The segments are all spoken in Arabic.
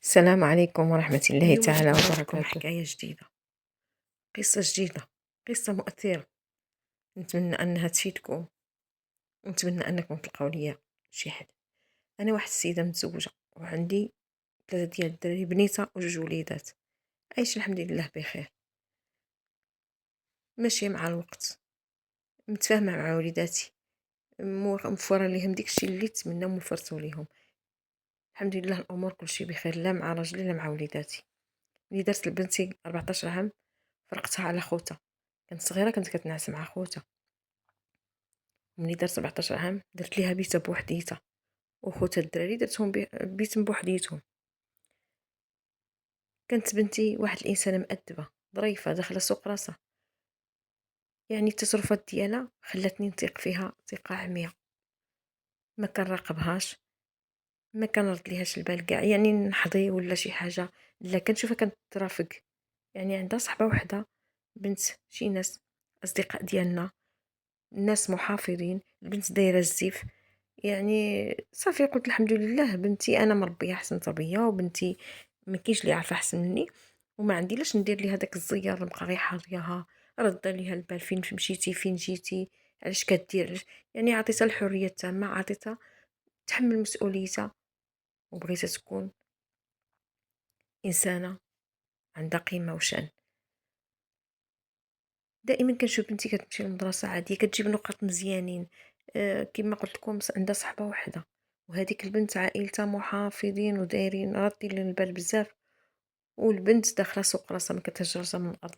السلام عليكم ورحمة الله اليوم تعالى جبت لكم وبركاته. حكاية جديدة. قصة جديدة، قصة مؤثرة، نتمنى أنها تفيدكم، ونتمنى أنكم تلقاو ليا شي حل. أنا واحد السيدة متزوجة وعندي 3 ديال الدراري، بنيتة وجوج وليدات، عايشة الحمد لله بخير، ماشية مع الوقت، متفاهمة مع وليداتي، موفرة ليهم داكشي اللي تمناو وفرتو ليهم، الحمد لله الأمور كلشي بخير، لا مع راجلي لا مع وليداتي. ملي درت لبنتي 14 عام فرقتها على خوتها، كانت صغيرة كانت كتنعس مع خوتها، ملي دارت 17 عام درت ليها بيتا بوحديتها، وخوتها الدراري درتهم بيت بوحديتهم. كانت بنتي واحد الانسانه مؤدبه ظريفه داخله سوق راسها، يعني التصرفات ديالها خلاتني نثيق فيها ثقه عمياء، ما كنراقبهاش، ما كنرد ليهاش البال كاع، يعني نحظي ولا شي حاجه لا كنشوفها كنترافق، يعني عندها صحبه وحده بنت شي ناس اصدقاء ديالنا، ناس محافظين، البنت دايره الزيف، يعني صافي قلت الحمد لله بنتي انا مربيه احسن تربيه، وبنتي ما كاينش اللي يعرف احسن مني، وما عندي لاش ندير ليها داك الزيار نبقى غير حاضيها، رد ليها البال فين مشيتي فين جيتي علاش كدير يعني عطيتها الحريه التامه، عطيتها تحمل مسؤوليتها، وبغيتها تكون انسانه عندها قيمه وشان. دائما كنشوف بنتي كتمشي للمدرسه عاديه كتجيب نقاط مزيانين، كما قلت لكم عندها صحبه وحده، وهذيك البنت عائلتها محافظين ودايرين رادين للبال بزاف، والبنت داخله سوق راسها ما كتهز راسها من الارض.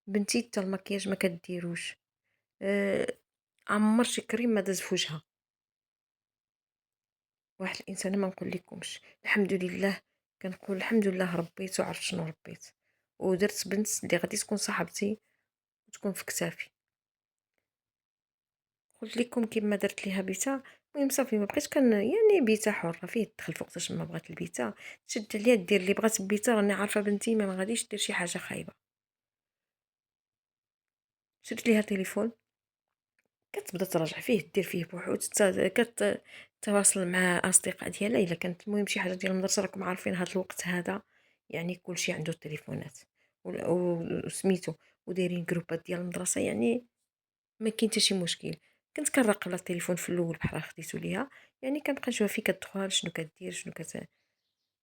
بنتي حتى المكياج ما كديروش، أه عمر شي كريم ما داز في وجهها، واحد الانسانه ما نقول لكمش الحمد لله، كنقول الحمد لله ربيت وعرفت شنو ربيت، ودرت بنت اللي غادي تكون صاحبتي وتكون في كتافي. قلت لكم كيما درت ليها بيتا، المهم صافي ما بقيتش يعني بيتا حره فيه تدخل في وقتاش ما بغات البيتا، تشد عليا دير اللي بغات بيتا، راني عارفه بنتي ما غاديش دير شي حاجه خايبه. شريت ليها تليفون كتبدا تراجع فيه دير فيه بحوث كتواصل مع اصدقاء ديالها الا كانت المهم شي حاجه ديال المدرسه، راكم عارفين هذا الوقت هذا يعني كلشي عنده التليفونات وسميتو ودايرين جروبات ديال المدرسه، يعني ما كاين حتى شي مشكل. كنت كنراقب لها التليفون في الاول بحال خديتو ليها، يعني كنبقى نشوف فين كتدخل شنو كدير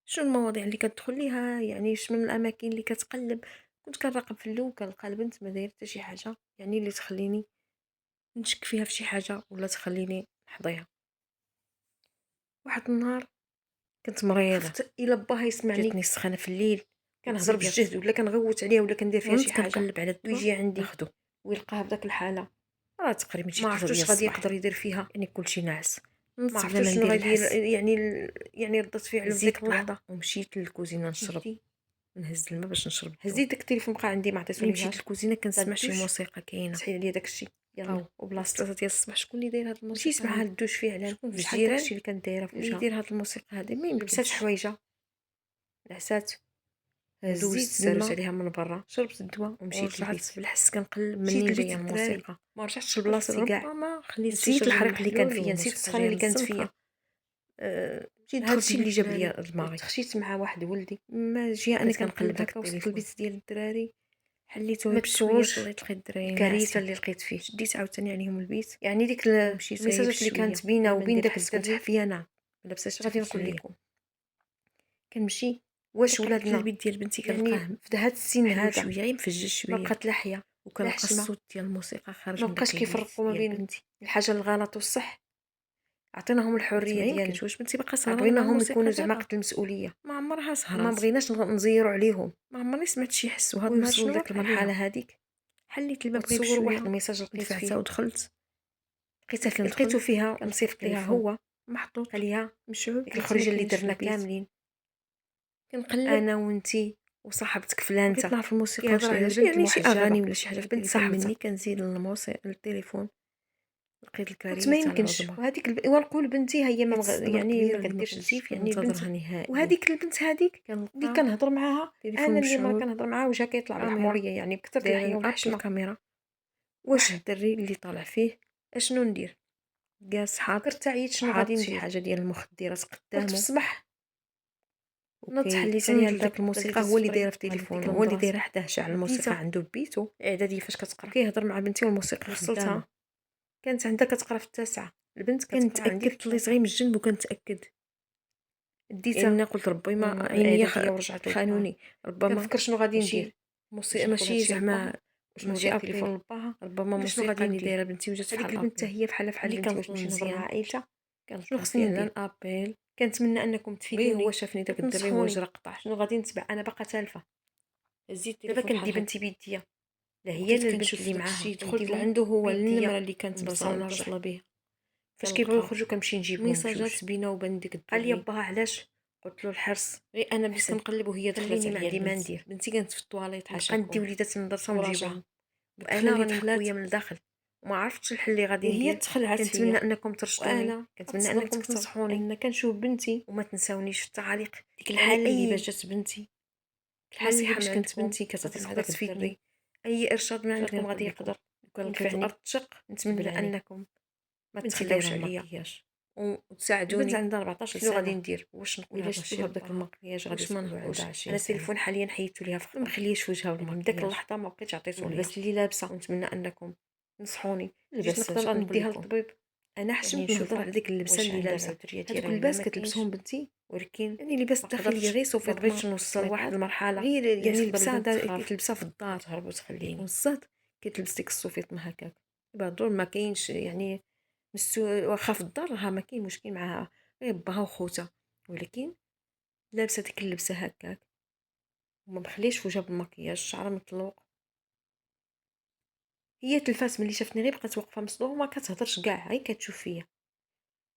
شنو المواضيع اللي كتدخل ليها، يعني شنو من الاماكن اللي كتقلب. كنت كنراقب في الاول كنلقى البنت ما دايره حتى شي حاجه يعني اللي تخليني نشك فيها في شي حاجه ولا تخليني نحضيها. واحد النهار كنت مريضه، خفت الا باها يسمعني جاتني السخانه في الليل، كنهضر بالجهد ولا كنغوت عليها ولا كندير فيها شي حاجه، كنقلب على الدواء ويجي عندي ناخدو ويلقاها بداك الحاله، راه تقريبا شي 3 ديال غادي يقدر يدير فيها، يعني كلشي ناعس، ما عرفتش شنو غادي يدير، يعني ردت فعل في ديك اللحظه ومشيت للكوزينه نشرب، نهز الماء باش نشرب، هزيت داك التليفون بقى عندي ما عطيتو ليهاش، مشيت للكوزينه كنسمع شي موسيقى كاينه، سحيل عليا داكشي يلا وبلاصه 3 ديال الصباح شكون اللي داير هاد الموسيقى، مشيت معها للدوش فعلا شكون في الجيران داكشي اللي كانت دايره في وجهها اللي يدير هاد الموسيقى هادي، ما يمكنش لبسات حوايجها نعسات، هزيت سالت عليها من برا، شربت الدواء ومشيت للبيت بالحس كنقلب منين جايه الموسيقى، ما رجعتش لبلاصتي كاع، ربما خليت نسيت الحريق اللي كان فيا، نسيت السخانه اللي كانت فيا، هادشي اللي جاب لي دماغي، تخشيت مع واحد ولدي ما جي انا كنقلب هكا وسط البيت ديال الدراري، حليته بشويه طليت لقيت الدراري الكارثه اللي لقيت فيه، شديت عاوتاني عليهم البيت، يعني ديك الميساجات اللي كانت بينا وبين داك الدري فيا انا لابسه غادي نقول لكم. كنمشي واش ولادنا البيت ديال بنتي كنلقاه يعني في هذا السن هذا شويه مفجج شويه، ما بقات لاحيه وكنلقى الصوت ديال الموسيقى خارج ما بقاش كيفرقوا ما بين بنتي الحاجه الغلط والصح، عطيناهم الحريه ديالنا، واش بنتي باقا سهرانه بغيناهم يكونوا زعما قد المسؤوليه، ما عمرها سهرات، ما بغيناش نزيروا عليهم، ما عمرني سمعت شي يحسوا هاد النهار شنو داك المرحله هذيك، حليت الباب غير بشويه واحد الميساج لقيت فيه ودخلت لقيتو فيها مصيفط ليها هو محطوط، قال ليها مشعوب ديك الخريجه اللي درنا كاملين، كنقلب انا وانتي وصاحبتك فلانه بغيت نعرف الموسيقى واش يعني شي اغاني ولا شي حاجه في بنت صاحبتي، كنزيد الموسيقى التليفون لقيت الكارثه، قلت ما يمكنش، وهذيك ونقول بنتي هي ما يعني ما كديرش الزيف، يعني بنت نهائيا، وهذيك البنت هذيك اللي كنهضر معاها انا اللي مره كنهضر معاها وجا كيطلع بالحموريه، يعني بكثر الحياه والحشمه الكاميرا، واش الدري اللي طالع فيه اشنو ندير، جالس حاط فكرت عييت شنو غادي ندير، شي حاجه ديال المخدرات قدامه، قلت في الصباح نض حليت عليها لداك الموسيقى، هو اللي دايره في تليفونه، هو اللي دايره حداه شاعل الموسيقى عنده بيتو اعداديه فاش كتقرا، كيهضر مع بنتي والموسيقى وصلتها. كانت عندها كتقرا في التاسعه، البنت كتقرا عندي، كنت طليت غير من الجنب وكنتاكد ديتها، لان قلت ربما عينيا خانوني، ربما كنفكر شنو غادي ندير، ماشي زعما ماشي ابل لباها، ربما موسيقى اللي دايره بنتي وجات بحال البنت هي بحال بنتي، واش نمشي نهضر مع عائلتها، شنو خصني ندير ابل. كنتمنى انكم تفيدوني، هو شافني داك الدري وجرى قطع، شنو غادي نتبع، انا باقا تالفه. دابا كندي بنتي بيديا، لا هي لا البنت اللي معاها دخلت لعنده، هو النمره اللي كانت متصله بها، فاش كيبغيو يخرجوا كنمشي نجيبهم ميساجات بينا وبان ديك الدري. قال لي باها علاش، قلت له الحرص، غير انا بديت كنقلب وهي دخلت عليا، ما عندي ما ندير، بنتي كانت في الطواليت حاشاكم، ندي وليدات المدرسه ونجيبهم، وانا راني مخويه من الداخل وما عرفتش الحل اللي غادي ندير. هي تخلعت، كنتمنى انكم ترشدوني، وانا كنتمنى انكم تنصحوني، ان كنشوف بنتي، وما تنساونيش في التعاليق ديك الحاله اللي باش جات بنتي، الحاله اللي باش كانت بنتي كتعطي تفيدني، اي ارشاد من عندكم غادي يقدر ينفعني الارض تشق. نتمنى انكم ما تخليوش عليا وتساعدوني. البنت عندها 14 سنه، شنو غادي ندير، واش نقول لها نشوفها بداك المكياج، غادي ما نقولش. انا التليفون حاليا حيدته ليها في خطه، ما مخليش وجهها بالمكياج، من ديك اللحظه ما بقيتش عطيته ليها، لبست اللي لابسه، ونتمنى انكم تنصحوني باش نقدر نديها للطبيب. انا حشمت نهضر على ديك اللبسه اللي لابسه، هذوك اللباس كتلبسهم بنتي، ولكن يعني لباس داخلي غير صوفي، ما بغيتش نوصل لواحد المرحله غير يعني لبسه كتلبسها في الدار تهرب وتخليني وصات، كتلبس ديك الصوفيط ما هكاك، دابا ما كاينش يعني واخا في الدار راها ما كاين مشكل معاها، غير باها وخوتها، ولكن لابسه ديك اللبسه هكاك وما بخليش وجهها بالمكياج، شعرها مطلوق. هي تلفات ملي شافتني غير بقات واقفه مصدومه وما كتهضرش كاع، غير كتشوف فيا.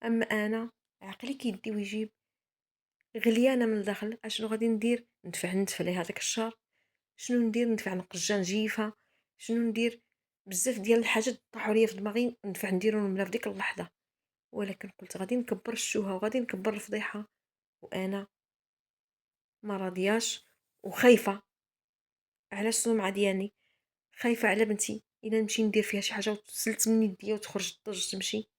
اما انا عقلي كيدي ويجيب، غليانه من الداخل. اشنو غادي ندير، ندفع ليها داك الشهر، شنو ندير، ندفع نقجه نجيفها، شنو ندير، بزاف ديال الحاجات طاحوا ليا في دماغي، ندفع نديرهم لها في ديك اللحظه. ولكن قلت غادي نكبر الشوهه وغادي نكبر الفضيحه، وانا ما راضياش وخايفه على السمعه ديالي، خايفه على بنتي الا نمشي ندير فيها شي حاجه وتسلت من يديا وتخرج تضج تمشي،